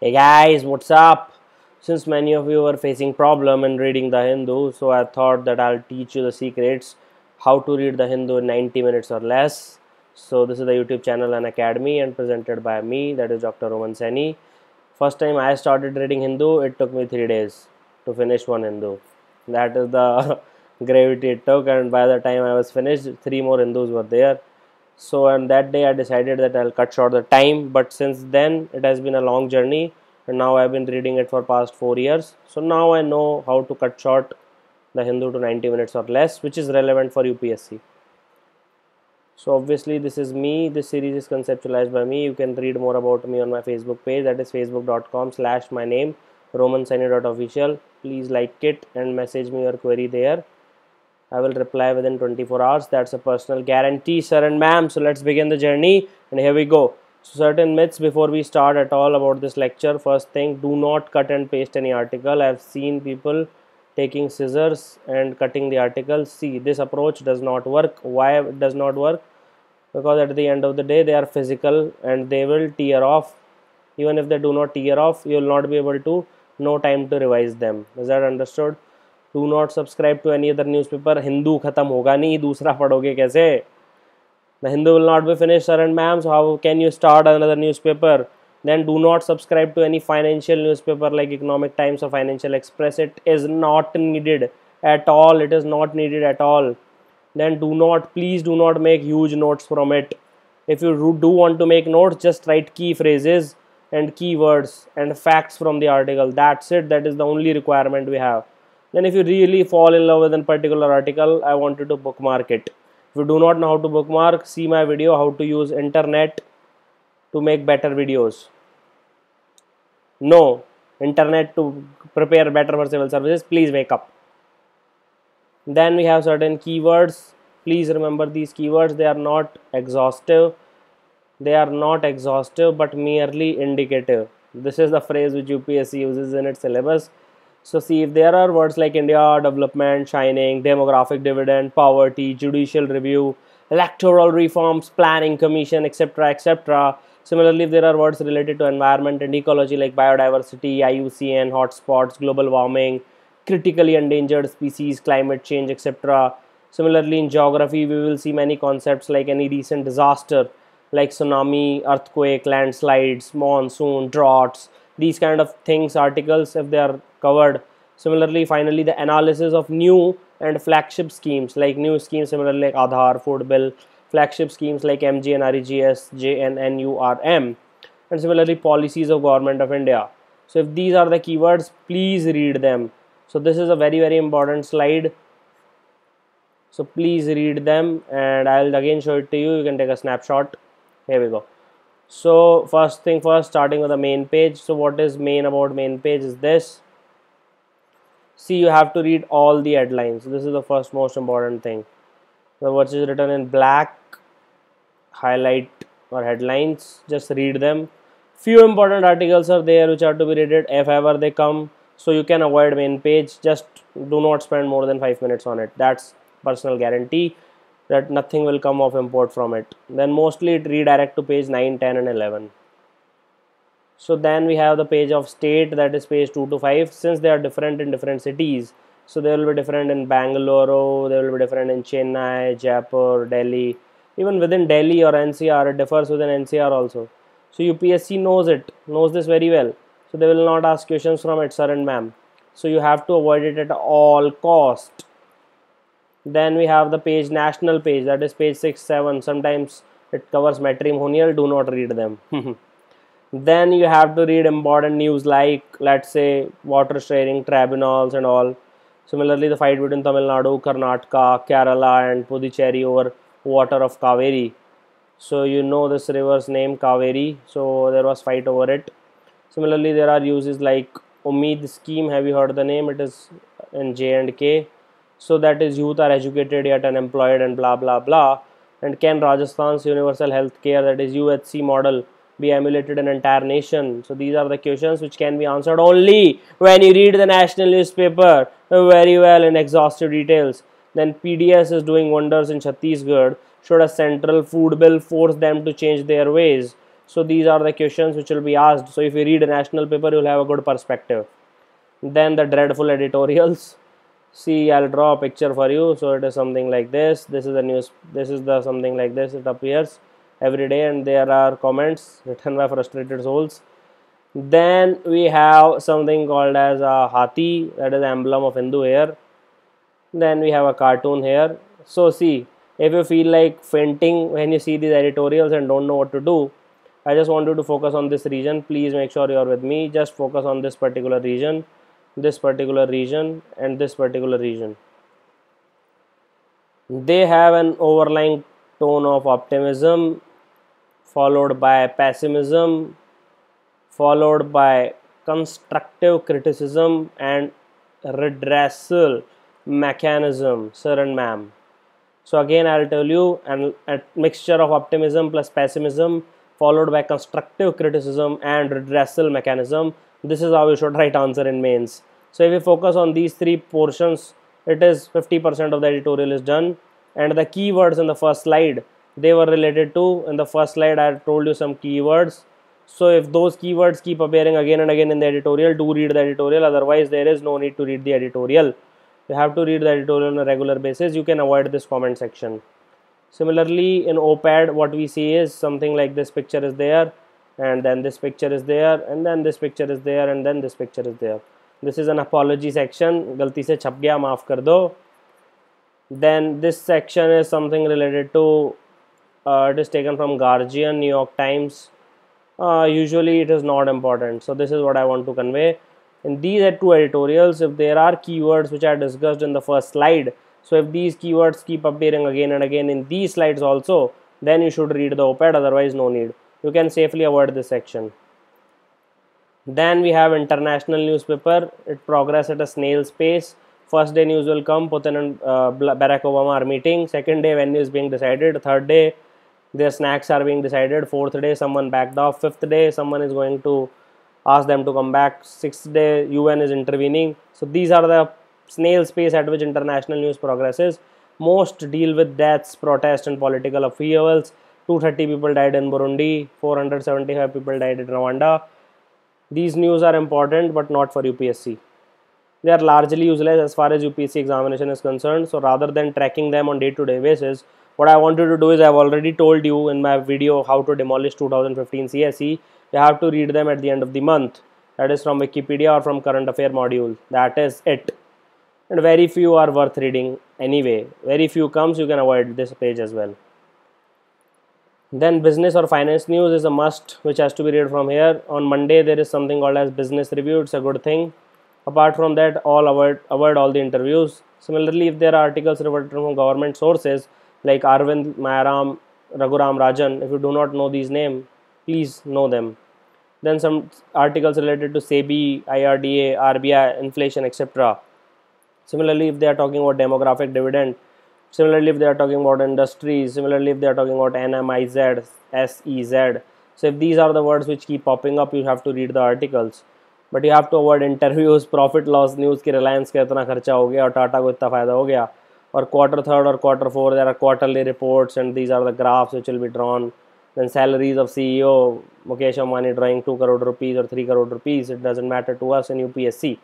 Hey guys, what's up? Since many of you are facing problem in reading the Hindu, so I thought that I'll teach you the secrets how to read the Hindu in 90 minutes or less. So this is the YouTube channel Unacademy and presented by me, that is Dr. Saini. First time I started reading Hindu, it took me 3 days to finish one Hindu. That is the gravity it took, and by the time I was finished, 3 more Hindus were there. So on that day I decided that I'll cut short the time, but since then it has been a long journey and now I've been reading it for past 4 years. So now I know how to cut short the Hindu to 90 minutes or less, which is relevant for UPSC. So obviously this is me, this series is conceptualized by me. You can read more about me on my Facebook page, that is facebook.com/my-name romansaini.official. Please like it and message me your query there. I will reply within 24 hours. That's a personal guarantee, sir and ma'am. So let's begin the journey, and here we go. So certain myths before we start at all about this lecture. First thing, do not cut and paste any article. I've seen people taking scissors and cutting the article. See, this approach does not work. Why it does not work? Because at the end of the day they are physical and they will tear off. Even if they do not tear off, you will not be able to, no time to revise them. Is that understood? Do not subscribe to any other newspaper. Hindu खत्म होगा नहीं, दूसरा पढ़ोगे कैसे? The Hindu will not be finished, sir and ma'am. So how can you start another newspaper? Then do not subscribe to any financial newspaper like Economic Times or Financial Express. It is not needed at all. It is not needed at all. Then please do not make huge notes from it. If you do want to make notes, just write key phrases and keywords and facts from the article. That's it. That is the only requirement we have. Then if you really fall in love with a particular article, I want you to bookmark it. If you do not know how to bookmark, see my video how to use internet to make better videos. No, internet to prepare better for civil services. Please wake up. Then we have certain keywords. Please remember these keywords. They are not exhaustive. They are not exhaustive but merely indicative. This is the phrase which UPSC uses in its syllabus. So see, if there are words like India, development, shining, demographic dividend, poverty, judicial review, electoral reforms, planning commission, etc., etc. Similarly, if there are words related to environment and ecology like biodiversity, IUCN, hotspots, global warming, critically endangered species, climate change, etc. Similarly, in geography, we will see many concepts like any recent disaster like tsunami, earthquake, landslides, monsoon, droughts, these kind of things, articles, if they are covered. Similarly, finally, the analysis of new and flagship schemes like new schemes, similarly like Aadhaar, Food Bill, flagship schemes like MGNREGS, JNNURM, and similarly policies of Government of India. So if these are the keywords, please read them. So this is a very, very important slide. So please read them, and I'll again show it to you. You can take a snapshot. Here we go. So first thing first, starting with the main page. So what is main about main page is this. See, you have to read all the headlines. This is the first most important thing. So what is written in black, highlight or headlines, just read them. Few important articles are there which are to be read if ever they come. So you can avoid main page. Just do not spend more than 5 minutes on it. That's personal guarantee that nothing will come of import from it. Then mostly it redirect to page 9, 10 and 11. So then we have the page of state, that is page 2 to 5. Since they are different in different cities, so they will be different in Bangalore, they will be different in Chennai, Jaipur, Delhi. Even within Delhi or NCR, it differs within NCR also. So UPSC knows this very well. So they will not ask questions from it, sir and ma'am. So you have to avoid it at all cost. Then we have the page, national page, that is page 6, 7. Sometimes it covers matrimonial, do not read them. Then you have to read important news like, let's say, water sharing tribunals and all. Similarly, the fight between Tamil Nadu, Karnataka, Kerala and Puducherry over water of Kaveri. So you know this river's name, Kaveri. So there was fight over it. Similarly, there are uses like Umeed scheme. Have you heard the name? It is in J&K. So that is youth are educated yet unemployed and blah blah blah. And can Rajasthan's universal health care, that is UHC model, be emulated in entire nation? So these are the questions which can be answered only when you read the national newspaper very well in exhaustive details. Then PDS is doing wonders in Chhattisgarh. Should a central food bill force them to change their ways? So these are the questions which will be asked. So if you read a national paper, you will have a good perspective. Then the dreadful editorials. See, I'll draw a picture for you. So it is something like this. This is the news. This is the something like this. It appears every day, and there are comments written by frustrated souls. Then we have something called as a Hathi, that is the emblem of Hindu here. Then we have a cartoon here. So see, if you feel like fainting when you see these editorials and don't know what to do, I just want you to focus on this region. Please make sure you are with me. Just focus on this particular region, this particular region, and this particular region. They have an overlying tone of optimism, followed by pessimism, followed by constructive criticism and redressal mechanism, sir and ma'am. So again, I'll tell you, a mixture of optimism plus pessimism followed by constructive criticism and redressal mechanism. This is how you should write answer in mains. So if you focus on these three portions, it is 50% of the editorial is done. And the keywords in the first slide, they were related to, in the first slide I told you some keywords. So if those keywords keep appearing again and again in the editorial, do read the editorial. Otherwise there is no need to read the editorial. You have to read the editorial on a regular basis. You can avoid this comment section. Similarly, in Op-Ed, what we see is something like this picture is there, and then this picture is there, and then this picture is there, and then this picture is there. This is an apology section. Galti se chhap gaya, maaf kar do. Then this section is something related to, it is taken from Guardian, New York Times. Usually it is not important. So this is what I want to convey. In these two editorials, if there are keywords which are discussed in the first slide, so if these keywords keep appearing again and again in these slides also, then you should read the Op-Ed, otherwise no need. You can safely avoid this section. Then we have international newspaper. It progress at a snail's pace. First day news will come, Putin and Barack Obama are meeting. Second day venue is being decided. Third day their snacks are being decided. Fourth day someone backed off. Fifth day someone is going to ask them to come back. Sixth day UN is intervening. So these are the snail's pace at which international news progresses. Most deal with deaths, protests and political upheavals. 230 people died in Burundi. 475 people died in Rwanda. These news are important but not for UPSC. They are largely useless as far as UPSC examination is concerned. So rather than tracking them on day-to-day basis, what I want you to do is, I have already told you in my video how to demolish 2015 CSE. You have to read them at the end of the month. That is from Wikipedia or from current affair module. That is it. And very few are worth reading anyway. Very few comes, you can avoid this page as well. Then business or finance news is a must which has to be read from here. On Monday there is something called as business review. It's a good thing. Apart from that, avoid all the interviews. Similarly, if there are articles reported from government sources like Arvind Mayaram, Raghuram Rajan, if you do not know these names, please know them. Then some articles related to SEBI, IRDA, RBI, inflation, etc. Similarly, if they are talking about demographic dividend, similarly if they are talking about industries, similarly if they are talking about NMIZ, SEZ. So if these are the words which keep popping up, you have to read the articles. But you have to avoid interviews, profit loss news कि Reliance का इतना खर्चा हो गया और टाटा को इतना फायदा हो गया. Or quarter third or quarter four, there are quarterly reports and these are the graphs which will be drawn. Then salaries of CEO Mukesh Ambani drawing 2 crore rupees or 3 crore rupees. It doesn't matter to us in UPSC.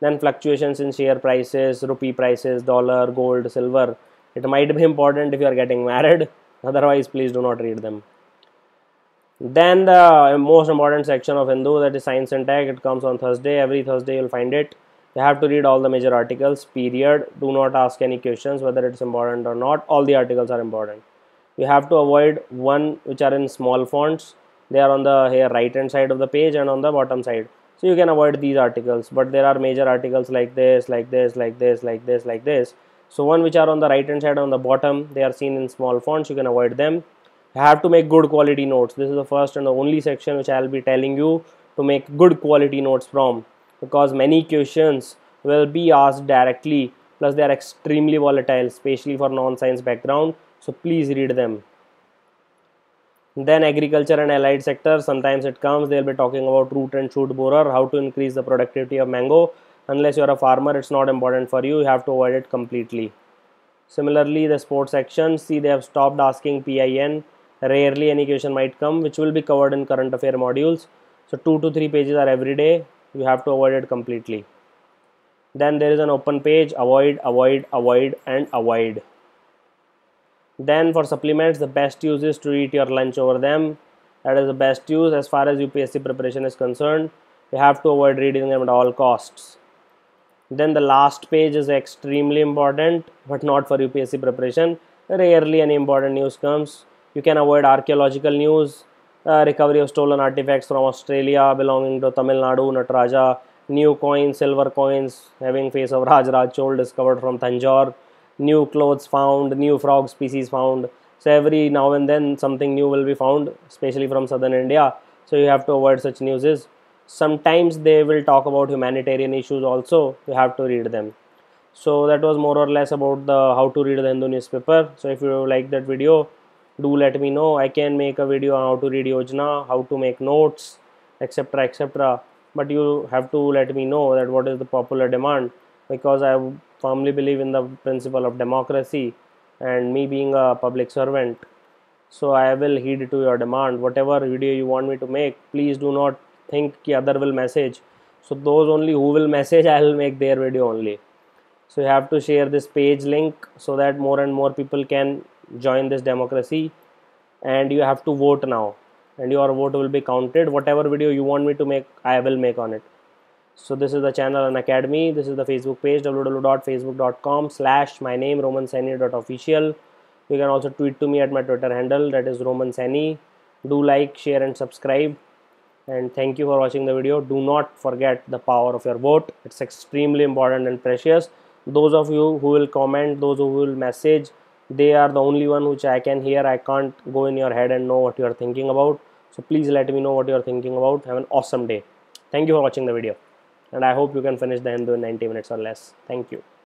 Then fluctuations in share prices, rupee prices, dollar, gold, silver. It might be important if you are getting married. Otherwise, please do not read them. Then the most important section of Hindu, that is science and tech. It comes on Thursday. Every Thursday you will find it. You have to read all the major articles, period. Do not ask any questions whether it's important or not. All the articles are important. You have to avoid one which are in small fonts. They are on the here right hand side of the page and on the bottom side. So you can avoid these articles. But there are major articles like this, like this, like this, like this, like this. So one which are on the right hand side on the bottom, they are seen in small fonts. You can avoid them. You have to make good quality notes. This is the first and the only section which I will be telling you to make good quality notes from, because many questions will be asked directly, plus they are extremely volatile, especially for non-science background. So please read them. Then agriculture and allied sector, sometimes it comes, they will be talking about root and shoot borer, how to increase the productivity of mango. Unless you are a farmer, it's not important for you. You have to avoid it completely. Similarly, the sports section, see they have stopped asking PIN. Rarely any question might come, which will be covered in current affair modules. So 2 to 3 pages are every day. You have to avoid it completely. Then there is an open page, avoid, avoid, avoid, and avoid. Then for supplements, the best use is to eat your lunch over them. That is the best use as far as UPSC preparation is concerned. You have to avoid reading them at all costs. Then the last page is extremely important, but not for UPSC preparation. Rarely any important news comes. You can avoid archaeological news, recovery of stolen artifacts from Australia belonging to Tamil Nadu, Nataraja, new coins, silver coins having face of Raj Chol discovered from Tanjore, new clothes found, new frog species found. So every now and then something new will be found, especially from southern India. So you have to avoid such news. Sometimes they will talk about humanitarian issues also. You have to read them. So that was more or less about the how to read the Hindu newspaper. So if you like that video, do let me know. I can make a video on how to read Yojana, how to make notes, etc, etc. But you have to let me know that what is the popular demand, because I firmly believe in the principle of democracy and me being a public servant. So I will heed to your demand. Whatever video you want me to make, please do not think ki other will message. So those only who will message, I will make their video only. So you have to share this page link so that more and more people can join this democracy. And you have to vote now, and your vote will be counted. Whatever video you want me to make, I will make on it. So this is the channel Unacademy. This is the Facebook page, www.facebook.com/my name romansaini.official. You can also tweet to me at my Twitter handle, that is romansaini. Do like, share and subscribe. And thank you for watching the video. Do not forget the power of your vote. It's extremely important and precious. Those of you who will comment, those who will message, they are the only one which I can hear. I can't go in your head and know what you are thinking about. So please let me know what you are thinking about. Have an awesome day. Thank you for watching the video. And I hope you can finish the Hindu in 90 minutes or less. Thank you.